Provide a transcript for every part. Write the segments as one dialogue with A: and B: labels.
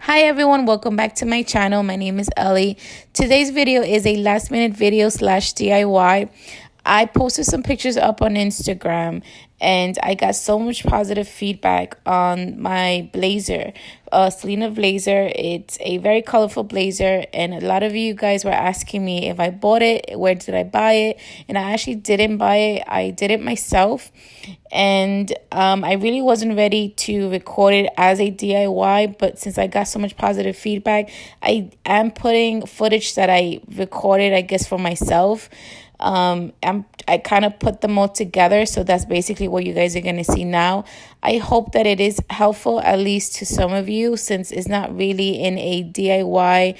A: Hi everyone, welcome back to my channel. My name is Ellie. Today's video is a last minute video slash DIY. I posted some pictures up on Instagram and I got so much positive feedback on my blazer, SELENA blazer. It's a very colorful blazer and a lot of you guys were asking me if I bought it, where did I buy it? And I actually didn't buy it. I did it myself. And I really wasn't ready to record it as a DIY, but since I got so much positive feedback, I am putting footage that I recorded, I guess, for myself. I kind of put them all together, so that's basically what you guys are going to see now. I hope that it is helpful, at least to some of you, since it's not really in a DIY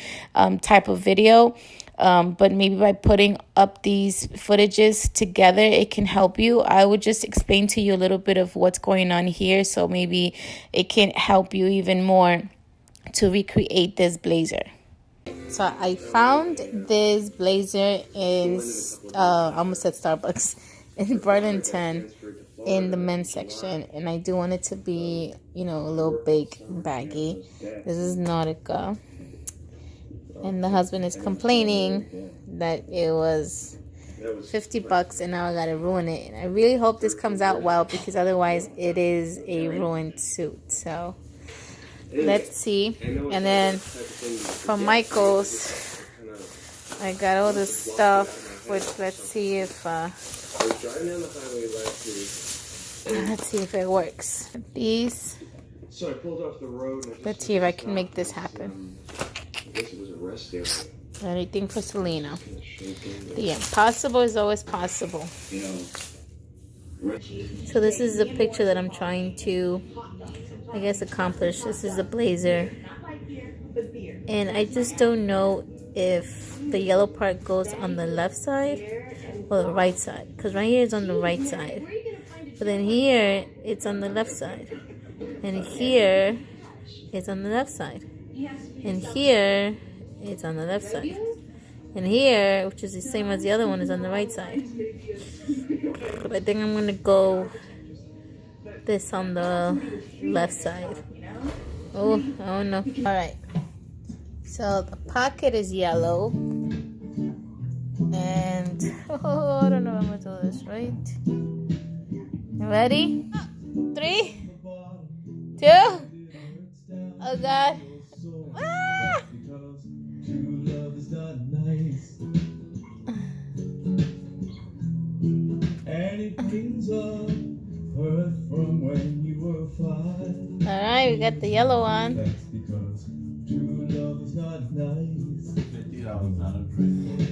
A: type of video. But maybe by putting up these footages together, it can help you. I would just explain to you a little bit of what's going on here, so maybe it can help you even more to recreate this blazer. So I found this blazer in, I almost said Starbucks, in Burlington in the men's section. And I do want it to be, a little big and baggy. This is Nautica. And the husband is complaining that it was $50 and now I gotta ruin it. And I really hope this comes out well because otherwise it is a ruined suit. So let's see. And then from Michael's, I got all this stuff, which let's see if it works. These. Let's see if I can make this happen. Anything for Selena. The impossible is always possible. So this is the picture that I'm trying to, I guess, accomplish. This is the blazer. And I just don't know if the yellow part goes on the left side or the right side. Because right here is on the right side. But then here, it's on the left side. And here, it's on the left side. And here, it's on the left side. And here, which is the same as the other one, is on the right side. But I think I'm going to go this on the left side. Oh no. Alright. So the pocket is yellow. And, I don't know how I'm going to do this, right? You ready? 3, 2. Oh God. Ah! Alright, we got the yellow one.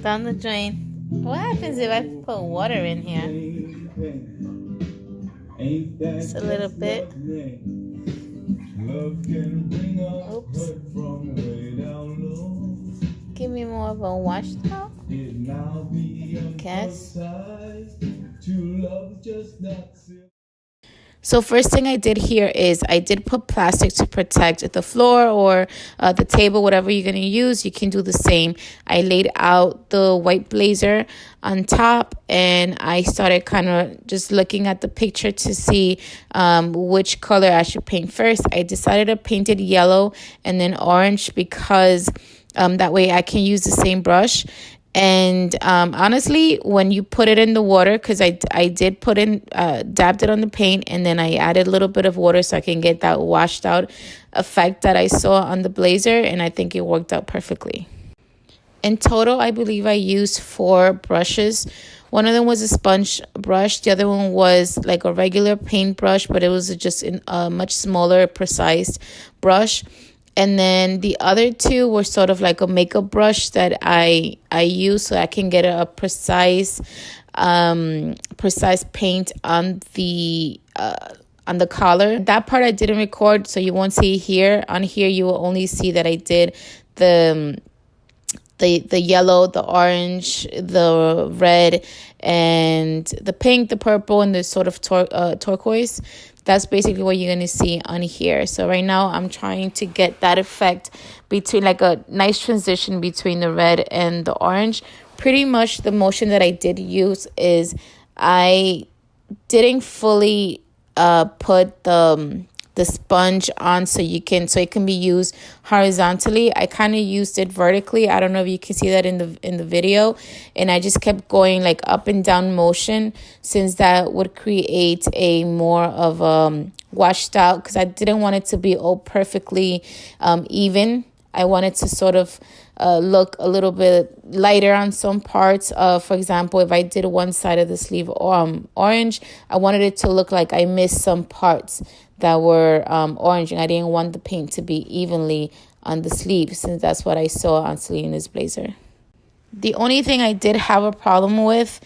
A: Down the drain. What happens if I put water in here? Just a little bit. Oops. Give me more of a wash towel. Guess. So first thing I did here is I did put plastic to protect the floor or the table, whatever you're going to use. You can do the same. I laid out the white blazer on top and I started kind of just looking at the picture to see which color I should paint first. I decided to paint it yellow and then orange because that way I can use the same brush. And honestly, when you put it in the water, because I did put in, dabbed it on the paint, and then I added a little bit of water so I can get that washed out effect that I saw on the blazer, and I think it worked out perfectly. In total, I believe I used 4 brushes. One of them was a sponge brush. The other one was like a regular paint brush, but it was just a much smaller, precise brush. And then the other 2 were sort of like a makeup brush that I use so I can get a precise paint on the collar. That part I didn't record, so you won't see here. On here, you will only see that I did the yellow, the orange, the red, and the pink, the purple, and the sort of turquoise. That's basically what you're going to see on here. So right now I'm trying to get that effect between, like a nice transition between the red and the orange. Pretty much the motion that I did use is I didn't fully put the the sponge on so it can be used horizontally. I kind of used it vertically. I don't know if you can see that in the video, and I just kept going like up and down motion, since that would create a more of washed out, because I didn't want it to be all perfectly even. I wanted to sort of look a little bit lighter on some parts. For example, if I did one side of the sleeve orange, I wanted it to look like I missed some parts that were orange, and I didn't want the paint to be evenly on the sleeve, since that's what I saw on Selena's blazer. The only thing I did have a problem with,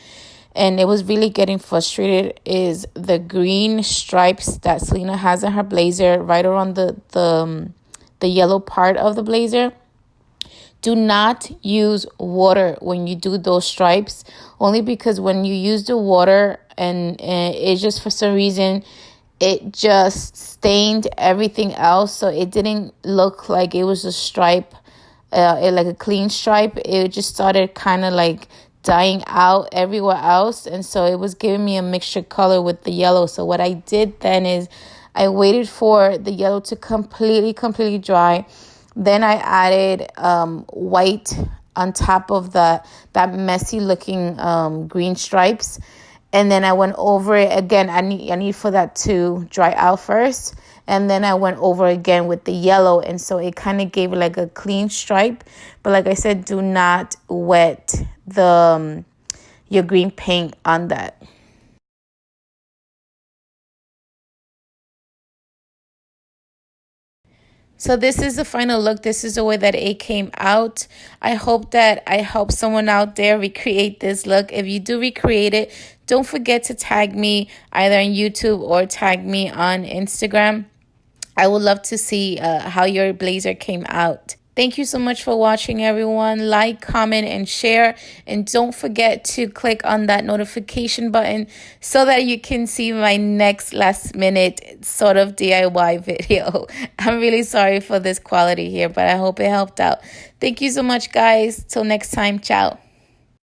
A: and it was really getting frustrated, is the green stripes that Selena has in her blazer right around the yellow part of the blazer. Do not use water when you do those stripes, only because when you use the water and it just, for some reason, it just stained everything else, so it didn't look like it was a stripe, like a clean stripe. It just started kind of like dying out everywhere else, and so it was giving me a mixture color with the yellow. So what I did then is I waited for the yellow to completely dry. Then I added white on top of that messy looking green stripes. And then I went over it again. I need for that to dry out first. And then I went over again with the yellow. And so it kind of gave like a clean stripe. But like I said, do not wet your green paint on that. So this is the final look. This is the way that it came out. I hope that I help someone out there recreate this look. If you do recreate it, don't forget to tag me either on YouTube or tag me on Instagram. I would love to see how your blazer came out. Thank you so much for watching, everyone. Like, comment, and share. And don't forget to click on that notification button so that you can see my next last minute sort of DIY video. I'm really sorry for this quality here, but I hope it helped out. Thank you so much, guys. Till next time. Ciao.